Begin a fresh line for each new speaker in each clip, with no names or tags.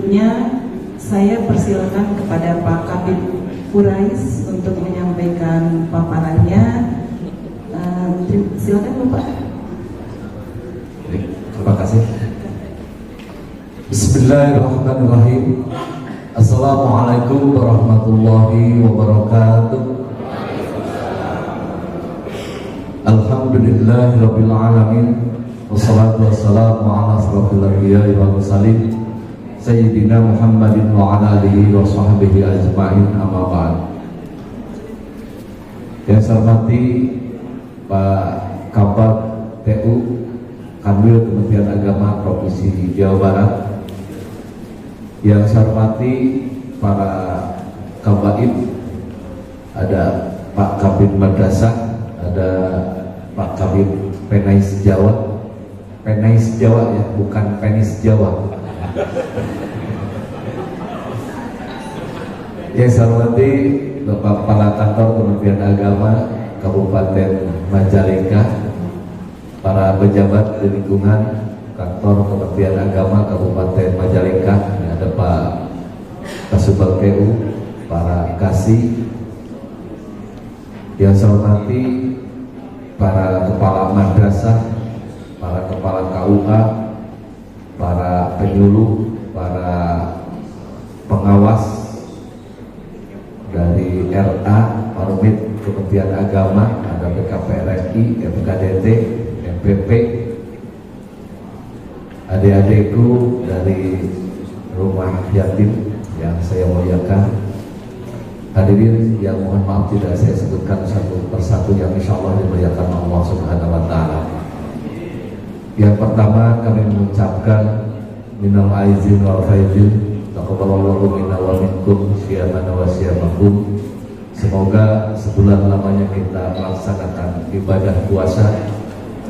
Selanjutnya saya persilakan kepada Pak Kabid Qurais untuk menyampaikan paparannya. Silakan Bapak.
Terima kasih. Bismillahirrahmanirrahim. Assalamualaikum warahmatullahi wabarakatuh. Alhamdulillahirabbil alamin. Wassalatu wassalamu ala asrofil anbiya'i wal mursalin Sayyidina Muhammadin wa ala alihi wa sahbihi ajma'in, amma ba'd. Yang saya hormati Pak Kabag TU Kanwil Kementerian Agama Provinsi Jawa Barat, yang saya hormati para Kabaib, ada Pak Kabid Madrasah, ada Pak Kabid Penais Jawa ya, bukan penis Jawa. Yang saya hormati Bapak Kepala Kantor Kementerian Agama Kabupaten Majalengka, para pejabat di lingkungan Kantor Kementerian Agama Kabupaten Majalengka, ada Pak Kasubag TU, para kasih. Yang saya hormati para kepala madrasah, para kepala KUA, para penyuluh, para pengawas dari RA, Ormit Kementerian Agama, ada BKPRI, MKDT, MPP, adik-adikku dari rumah yatim yang saya muliakan, hadirin yang mohon maaf tidak saya sebutkan satu persatu yang insya Allah dimuliakan Allah Subhanahu wa Ta'ala. Yang pertama, kami mengucapkan minal aizin wal faizin, taqabbalallahu minna wa minkum siyamana wa siyamakum. Semoga sebulan lamanya kita melaksanakan ibadah puasa,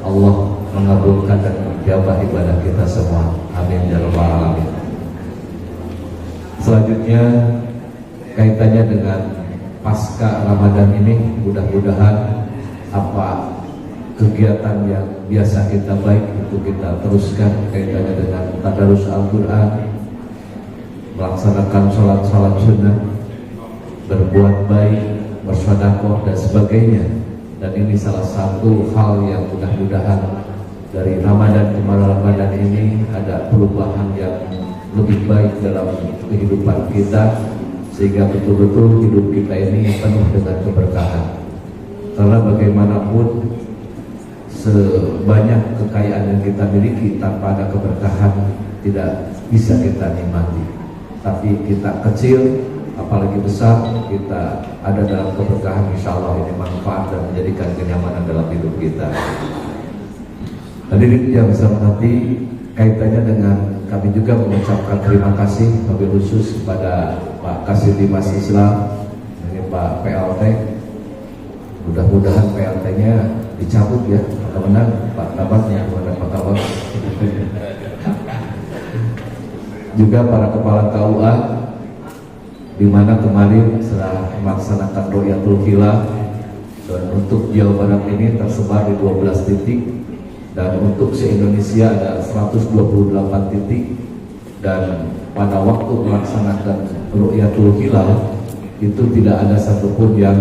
Allah mengabulkan dan menjawab ibadah kita semua. Amin ya rabbal alamin. Selanjutnya, kaitannya dengan pasca Ramadan ini, mudah-mudahan apa kegiatan yang biasa kita baik itu kita teruskan, kaitannya dengan tadarus Al-Quran, melaksanakan sholat sunnah, berbuat baik, bersedekah dan sebagainya. Dan ini salah satu hal yang mudah-mudahan dari Ramadan ke Ramadan ini ada perubahan yang lebih baik dalam kehidupan kita, sehingga betul-betul hidup kita ini penuh dengan keberkahan. Karena bagaimanapun sebanyak kekayaan yang kita miliki, tanpa ada keberkahan tidak bisa kita nikmati. Tapi kita kecil, apalagi besar, kita ada dalam keberkahan, insya Allah ini manfaat dan menjadikan kenyamanan dalam hidup kita. Hadirin yang saya hormati, kaitannya dengan kami juga mengucapkan terima kasih wabil khusus kepada Pak Kasih Dimas Islam, ini Pak PLT. Mudah-mudahan PLT-nya dicabut ya, teman-teman. Pak Kabatnya, Pak Kabat. Juga para kepala KUA, di mana kemarin setelah melaksanakan Ru'yatul Hilal, dan untuk Jawa Barat ini tersebar di 12 titik, dan untuk se-Indonesia ada 128 titik. Dan pada waktu melaksanakan Ru'yatul Hilal itu tidak ada satupun yang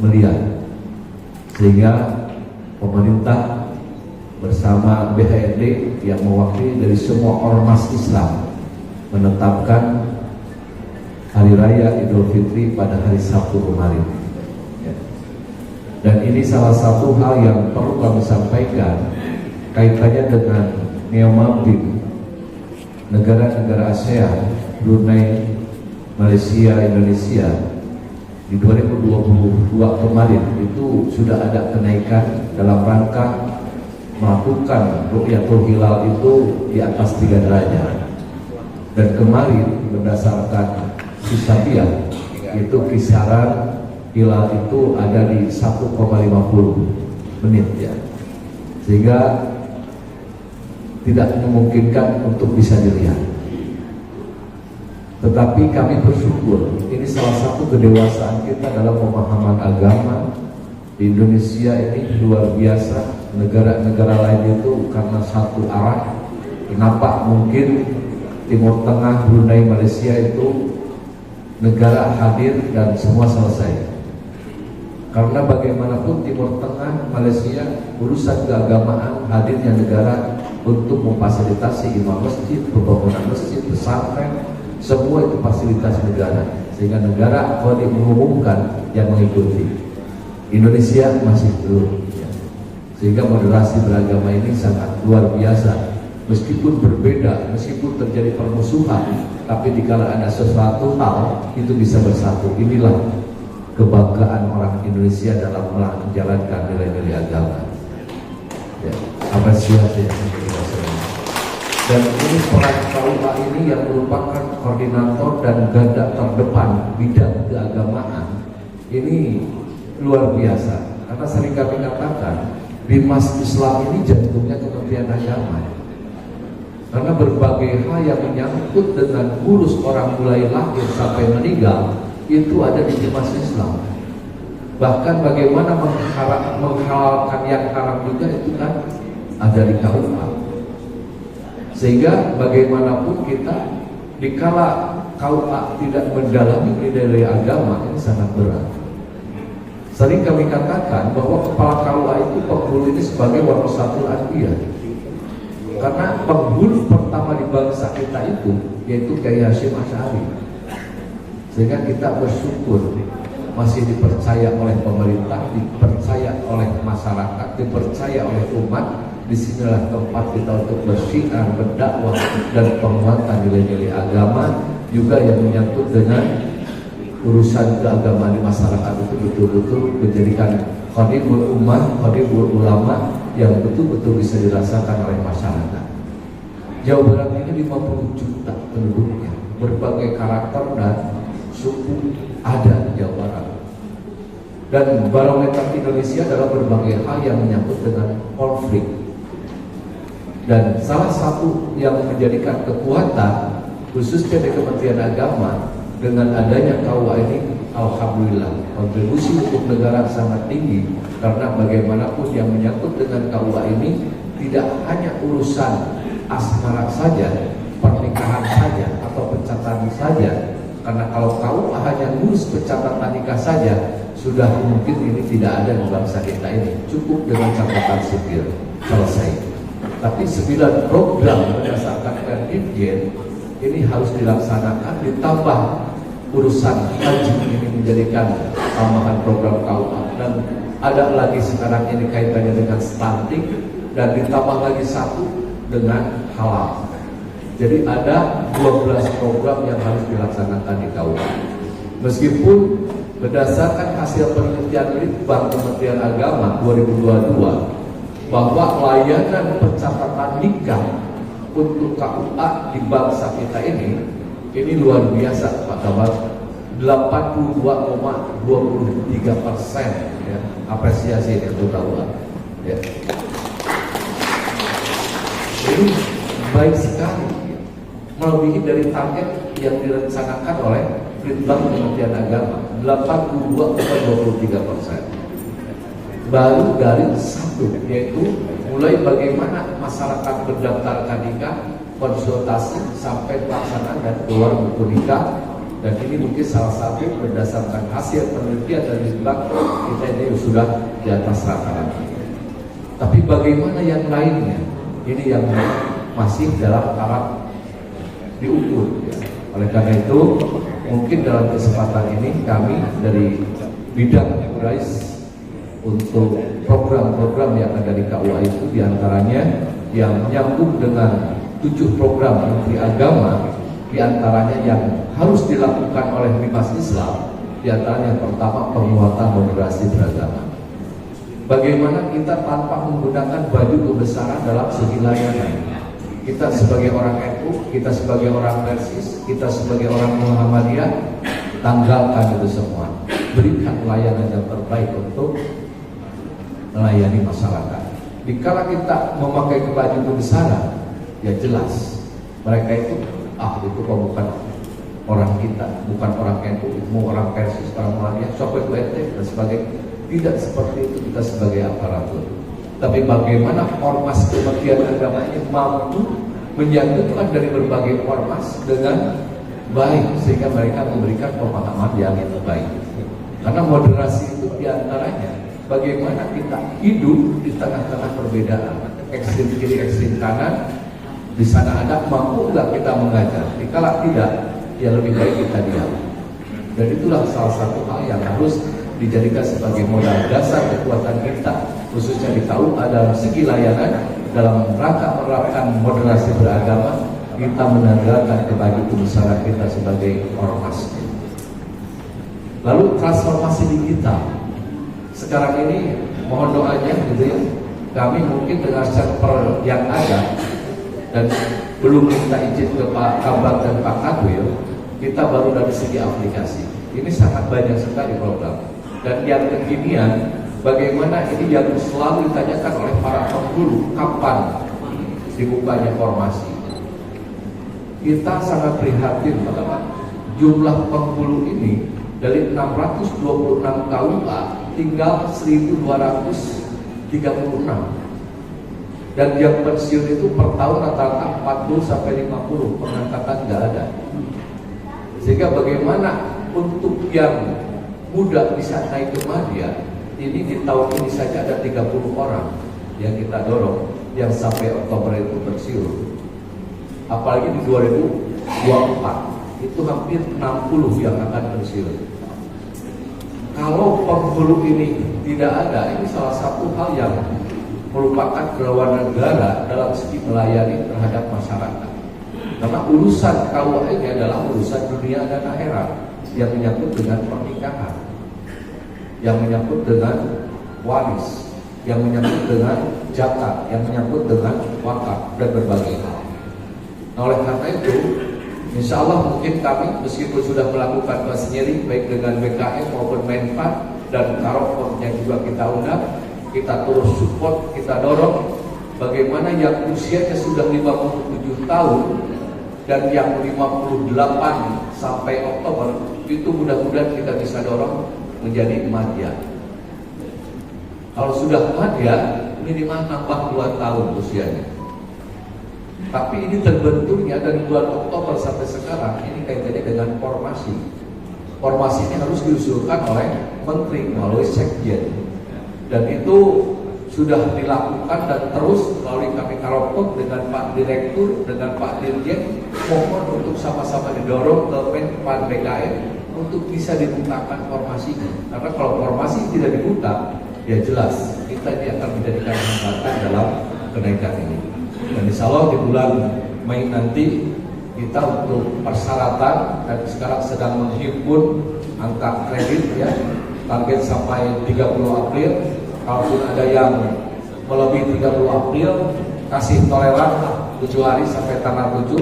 melihat, sehingga pemerintah bersama BHRD yang mewakili dari semua ormas Islam menetapkan Hari Raya Idul Fitri pada hari Sabtu kemarin. Dan ini salah satu hal yang perlu kami sampaikan, kaitannya dengan neomamping negara-negara ASEAN, Brunei, Malaysia, Indonesia. Di 2022 kemarin itu sudah ada kenaikan dalam rangka melakukan Ru'yatul Hilal itu di atas 3 derajat. Dan kemarin berdasarkan Hisabiah itu kisaran hilal itu ada di 1,50 menit ya, sehingga tidak memungkinkan untuk bisa dilihat. Tetapi kami bersyukur, ini salah satu kedewasaan kita dalam pemahaman agama. Di Indonesia ini luar biasa. Negara-negara lain itu karena satu arah, kenapa mungkin Timur Tengah, Brunei, Malaysia itu negara hadir dan semua selesai. Karena bagaimanapun Timur Tengah, Malaysia, urusan keagamaan hadirnya negara untuk memfasilitasi imam masjid, pembangunan masjid, pesantren, semua itu fasilitas negara. Sehingga negara kalau mengumumkan yang mengikuti. Indonesia masih belum. Sehingga moderasi beragama ini sangat luar biasa. Meskipun berbeda, meskipun terjadi permusuhan, tapi dikala ada sesuatu hal itu bisa bersatu. Inilah kebanggaan orang Indonesia dalam menjalankan nilai-nilai agama. Ya, apresiasi yang kita semua. Dan ini peran KUA ini yang merupakan koordinator dan garda terdepan bidang keagamaan. Ini luar biasa. Karena sering kami katakan, Bimas Islam ini jantungnya Kementerian Agama. Karena berbagai hal yang menyangkut dengan urus orang mulai lahir sampai meninggal itu ada di Bimas Islam. Bahkan bagaimana menghalalkan yang haram juga itu kan ada di KUA. Sehingga bagaimanapun kita dikala KUA tidak mendalami nilai agama ini sangat berat. Sering kami katakan bahwa kepala KUA itu penghulu ini sebagai warasatul anbiya. Karena penghulu pertama di bangsa kita itu yaitu Kiai Hasyim Asy'ari. Sehingga kita bersyukur masih dipercaya oleh pemerintah, dipercaya oleh masyarakat, dipercaya oleh umat. Disinilah tempat kita untuk bersyiar, berdakwah dan penguatan nilai-nilai agama juga yang menyangkut dengan urusan keagamaan di masyarakat itu betul-betul menjadikan khodimul ummah, khodimul ulama yang betul-betul bisa dirasakan oleh masyarakat. Jawa Barat ini 50 juta penduduknya, berbagai karakter dan suku ada di Jawa Barat. Dan barometer Indonesia adalah berbagai hal yang menyangkut dengan konflik. Dan salah satu yang menjadikan kekuatan khususnya di Kementerian Agama dengan adanya KUA ini, alhamdulillah kontribusi untuk negara sangat tinggi. Karena bagaimanapun yang menyangkut dengan KUA ini tidak hanya urusan asmara saja, pernikahan saja atau pencatatan saja. Karena kalau KUA hanya ngurus pencatatan nikah saja, sudah mungkin ini tidak ada di bangsa kita ini. Cukup dengan catatan sipil selesai. Tapi 9 program berdasarkan Perdirjen ini harus dilaksanakan, ditambah urusan haji ini menjadikan tambahan program KUA, dan ada lagi sekarang ini kaitannya dengan stunting, dan ditambah lagi satu dengan halal. Jadi ada 12 program yang harus dilaksanakan di KUA. Meskipun berdasarkan hasil penelitian Litbang Kementerian Agama 2022 bahwa layanan pencatatan nikah untuk KUA di bangsa kita ini luar biasa Pak Kabar, 82,23%, ya, apresiasi untuk KUA. Ya. Ini baik sekali, melebihi dari target yang direncanakan oleh Litbang Kementerian Agama, 82,23%. Baru dari satu, yaitu mulai bagaimana masyarakat berdaftarkan nikah, konsultasi sampai pelaksanaan dan keluar buku nikah. Dan ini mungkin salah satu berdasarkan hasil penelitian dari Litbang kita ini sudah di atas rata-rata. Tapi bagaimana yang lainnya? Ini yang masih dalam taraf diukur, ya. Oleh karena itu mungkin dalam kesempatan ini kami dari bidang Quraisy untuk program-program yang ada di KUA itu diantaranya yang menyambung dengan 7 program Menteri Agama, diantaranya yang harus dilakukan oleh Bimas Islam, diantaranya yang pertama penguatan moderasi beragama. Bagaimana kita tanpa menggunakan baju kebesaran dalam segi layanan. Kita sebagai orang NU, kita sebagai orang Persis, kita sebagai orang Muhammadiyah, tanggalkan itu semua. Berikan layanan yang terbaik untuk melayani masyarakat. Dikala kita memakai baju kebesaran, ya jelas mereka itu itu kok bukan orang kita, bukan orang NU, mau orang Persis, orang Muhammadiyah, sopir UNT dan sebagainya. Tidak seperti itu kita sebagai aparatur. Tapi bagaimana ormas Kementerian Agama ini mampu menyatukan dari berbagai ormas dengan baik sehingga mereka memberikan pemahaman yang baik. Karena moderasi itu diantaranya bagaimana kita hidup di tengah-tengah perbedaan, ekstrem kiri, ekstrem kanan. Di sana ada, mampu nggak kita mengajar? Dikala tidak, ya lebih baik kita diam. Dan itulah salah satu hal yang harus dijadikan sebagai modal dasar kekuatan kita, khususnya di KUA dalam segi layanan, dalam rangka menerapkan moderasi beragama, kita menegakkan kembali kebesaran kita sebagai ormas. Lalu transformasi digital. Sekarang ini mohon doanya gitu ya. Kami mungkin dengan server yang ada dan belum minta izin ke Pak Kabak dan Pak Kadwil, kita baru dari segi aplikasi. Ini sangat banyak sekali program. Dan yang kekinian, bagaimana ini yang selalu ditanyakan oleh para penghulu, kapan dibukanya formasi. Kita sangat prihatin Bapak. Jumlah penghulu ini dari 626 KUA tinggal 1236. Dan yang pensiun itu per tahun rata-rata 40-50, pengangkatan nggak ada. Sehingga bagaimana untuk yang muda bisa naik ke madya, ini di tahun ini saja ada 30 orang yang kita dorong yang sampai Oktober itu pensiun. Apalagi di 2024 itu hampir 60 yang akan pensiun. Kalau penghulu ini tidak ada, ini salah satu hal yang merupakan kerawanan negara dalam segi melayani terhadap masyarakat. Karena urusan KUA ini adalah urusan dunia dan akhirat yang menyangkut dengan pernikahan, yang menyangkut dengan waris, yang menyangkut dengan zakat, yang menyangkut dengan wakaf dan berbagai hal. Nah, oleh karena itu, insya Allah mungkin kami meskipun sudah melakukan sendiri baik dengan BKM maupun Menpan dan Karofon yang juga kita undang, kita terus support, kita dorong bagaimana yang usianya sudah 57 tahun dan yang 58 sampai Oktober itu mudah-mudahan kita bisa dorong menjadi madya. Kalau sudah madya minimal nambah 2 tahun usianya. Tapi ini terbentuknya dari bulan Oktober sampai sekarang ini kaitannya dengan formasi. Formasi ini harus diusulkan oleh Menteri melalui Sekjen. Dan itu sudah dilakukan dan terus melalui kami Karopot dengan Pak Direktur, dengan Pak Dirjen, mohon untuk sama-sama didorong ke Menpan BKM untuk bisa dibukakan formasinya. Karena kalau formasi tidak dibuka, ya jelas kita akan menjadikan hambatan dalam kenaikan ini. Dan insya Allah di bulan Mei nanti kita untuk persyaratan dan sekarang sedang menghimpun angka kredit ya, target sampai 30 April. Kalaupun ada yang melebihi 30 April, kasih toleran 7 hari sampai tanggal 7.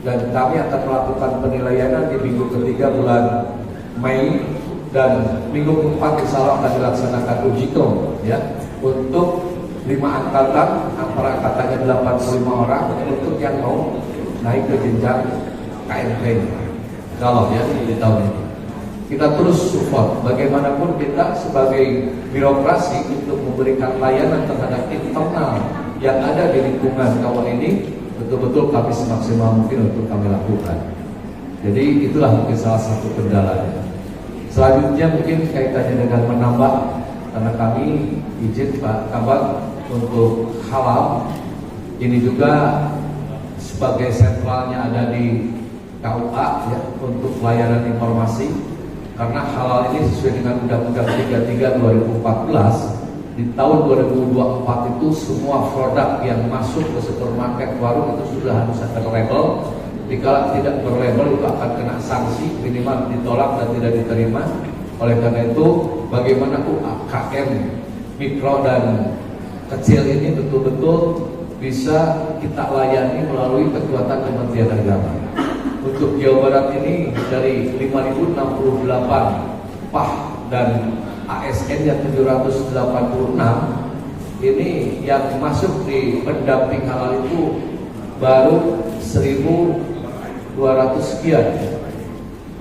Dan kami akan melakukan penilaian di minggu ketiga bulan Mei dan minggu keempat insya Allah akan dilaksanakan uji kom ya, untuk 5 angkatan, antara angkatannya 85 orang untuk yang mau naik ke jenjang KMP. Kalau ya di tahun ini kita terus support, bagaimanapun kita sebagai birokrasi untuk memberikan layanan terhadap internal yang ada di lingkungan kawan ini betul-betul kami semaksimal mungkin untuk kami lakukan. Jadi itulah mungkin salah satu kendalanya. Selanjutnya mungkin kaitannya dengan menambah, karena kami izin Pak Kabak untuk halal ini juga sebagai sentralnya ada di KUA ya, untuk layanan informasi. Karena halal ini sesuai dengan Undang-Undang 33 2014, di tahun 2024 itu semua produk yang masuk ke supermarket, warung itu sudah harus ada label. Jika tidak berlabel itu akan kena sanksi, minimal ditolak dan tidak diterima. Oleh karena itu, bagaimana UMKM mikro dan kecil ini betul-betul bisa kita layani melalui kekuatan Kementerian Agama. Untuk Jawa Barat ini dari 5.068 PAH dan ASN yang 786, ini yang masuk di pendamping halal itu baru 1.200 sekian.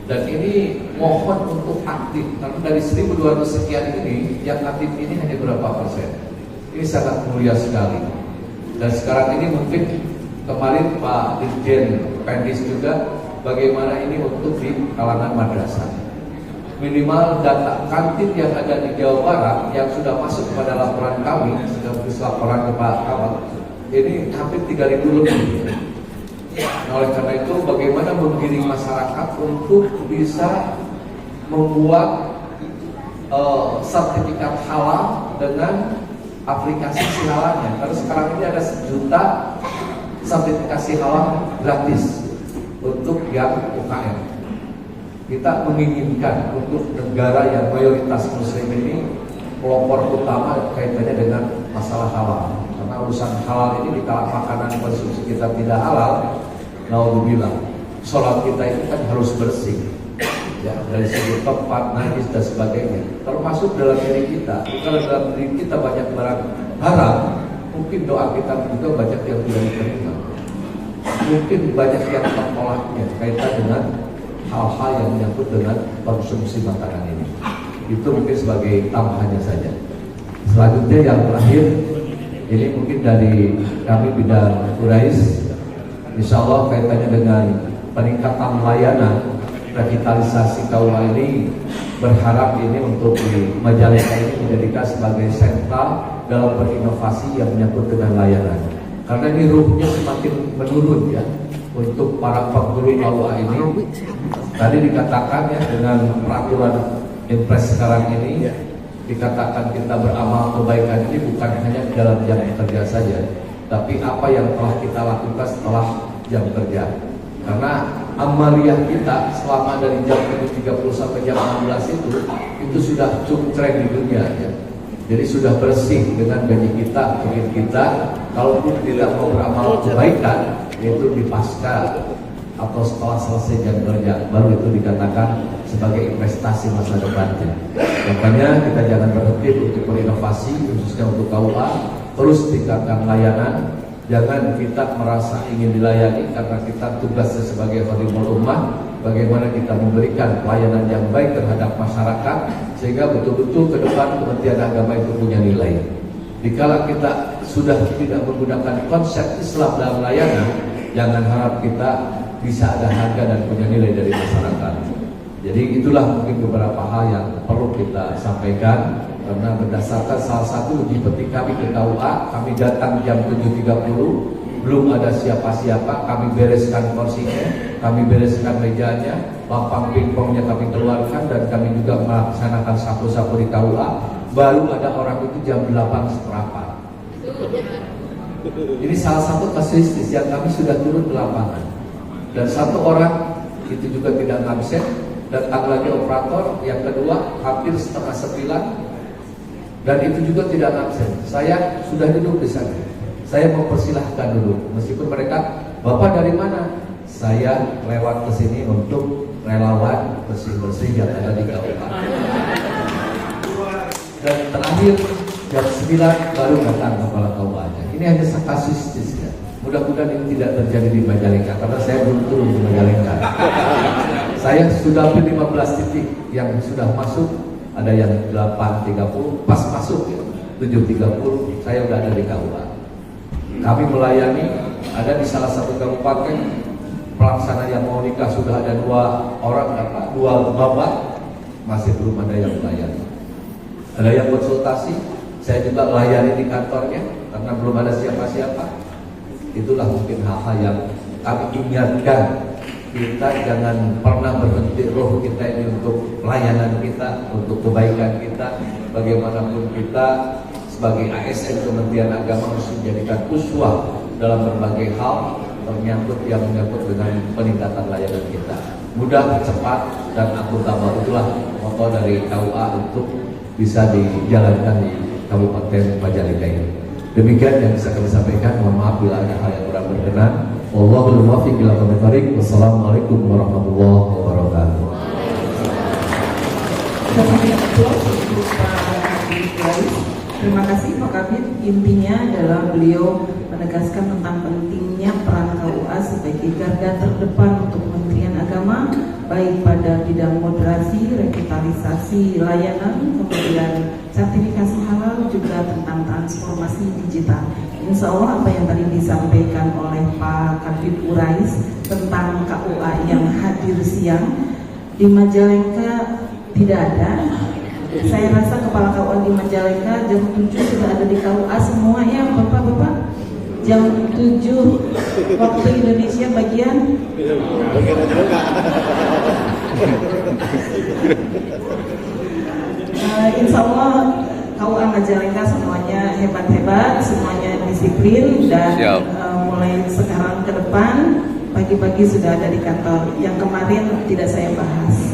Dan ini mohon untuk aktif, karena dari 1.200 sekian ini yang aktif ini hanya berapa persen. Ini sangat mulia sekali. Dan sekarang ini mungkin kemarin Pak Dirjen Pendis juga bagaimana ini untuk di kalangan madrasah. Minimal data kantin yang ada di Jawa Barat yang sudah masuk pada laporan kami, sudah laporan ke Pak Kamal, ini hampir 3.000 lebih. Nah, oleh karena itu bagaimana menggiring masyarakat untuk bisa membuat sertifikat halal dengan aplikasi halalnya. Karena sekarang ini ada 1 juta sertifikasi halal gratis untuk yang UKM. Kita menginginkan untuk negara yang mayoritas muslim ini pelopor utama kaitannya dengan masalah halal. Karena urusan halal ini di kala makanan konsumsi kita tidak halal, naudzubillah, sholat kita itu kan harus bersih, ya, dari segi tempat, najis dan sebagainya. Termasuk dalam diri kita. Kalau dalam diri kita banyak barang haram, mungkin doa kita juga banyak yang tidak diterima. Mungkin banyak yang tertolaknya kaitan dengan hal-hal yang menyangkut dengan konsumsi makanan ini. Itu mungkin sebagai tambahannya saja. Selanjutnya yang terakhir, ini mungkin dari kami bidang Quraisy, insya Allah kaitannya dengan peningkatan layanan revitalisasi KUA ini, berharap ini untuk di Majalengka ini dijadikan sebagai sentral dalam berinovasi yang menyangkut dengan layanan. Karena ini ruhnya semakin menurun ya untuk para pengguru KUA ini. Tadi dikatakan ya dengan peraturan Impres sekarang ini dikatakan kita beramal kebaikan ini bukan hanya di dalam jam kerja saja, tapi apa yang telah kita lakukan setelah jam kerja. Karena amaliyah kita selama dari jam 7.30 sampai jam 16 itu sudah cukup tren di dunia ya. Jadi sudah bersih dengan gaji kita, duit kita. Kalaupun tidak mau beramal kebaikan, yaitu di pasca atau setelah selesai jam kerja, baru itu dikatakan sebagai investasi masa depannya. Makanya kita jangan berhenti untuk berinovasi, khususnya untuk KUA, terus tingkatkan layanan. Jangan kita merasa ingin dilayani karena kita tugasnya sebagai khadimul ummah, bagaimana kita memberikan pelayanan yang baik terhadap masyarakat sehingga betul-betul ke depan Kementerian Agama itu punya nilai. Dikala kita sudah tidak menggunakan konsep Islam dalam layanan, jangan harap kita bisa ada harga dan punya nilai dari masyarakat. Jadi itulah mungkin beberapa hal yang perlu kita sampaikan. Karena berdasarkan salah satu uji petik kami ke KUA, kami datang jam 7.30, belum ada siapa-siapa, kami bereskan kursinya, kami bereskan mejanya, lapang pingpongnya kami keluarkan, dan kami juga melaksanakan sapu-sapu di KUA. Baru ada orang itu jam 8 seperempat. Ini salah satu kasuistis yang kami sudah turun ke lapangan. Dan satu orang itu juga tidak ngabsen, datang lagi operator, yang kedua hampir setengah 9. Dan itu juga tidak absen. Saya sudah duduk di sana. Saya mempersilahkan duduk. Meskipun mereka, Bapak dari mana? Saya lewat ke sini untuk relawan bersih-bersih yang ada di KUA. Dan terakhir jam 9 baru datang kepala KUA-nya. Ini hanya kasuistis ya. Mudah-mudahan ini tidak terjadi di Majalengka karena saya belum turun di Majalengka. Saya sudah hampir 15 titik yang sudah masuk. Ada yang 8.30, pas masuk ya, 7.30 saya udah ada di KUA. Kami melayani, ada di salah satu kabupaten pelaksana yang mau nikah sudah ada 2 orang, 2 bapak, masih belum ada yang melayani. Ada yang konsultasi, saya juga layani di kantornya karena belum ada siapa-siapa. Itulah mungkin hal-hal yang kami ingatkan. Kita jangan pernah berhenti roh kita ini untuk pelayanan kita, untuk kebaikan kita. Bagaimanapun kita sebagai ASN Kementerian Agama harus menjadikan uswah dalam berbagai hal yang menyangkut dengan peningkatan layanan kita. Mudah, cepat, dan akuntabel. Itulah moto dari KUA untuk bisa dijalankan di Kabupaten Majalengka ini. Demikian yang bisa kami sampaikan. Mohon maaf bila ada hal yang kurang berkenan. Wallahul muwaffiq ila aqwamit thoriq. Wassalamualaikum warahmatullahi wabarakatuh.
Terima kasih Pak Kabid. Intinya adalah beliau menegaskan tentang pentingnya peran KUA sebagai garda terdepan untuk Kementerian Agama, baik pada bidang moderasi, revitalisasi layanan, kemudian sertifikasi halal, juga tentang transformasi digital. Insya Allah apa yang tadi disampaikan oleh Pak Kadif Urais tentang KUA yang hadir siang di Majalengka tidak ada. Saya rasa kepala KUA di Majalengka jam 7 sudah ada di KUA semua ya Bapak-Bapak. Jam 7 waktu Indonesia bagian insya Allah KUA Majalengka semuanya hebat-hebat, semuanya disiplin dan mulai sekarang ke depan pagi-pagi sudah ada di kantor. Yang kemarin tidak saya bahas.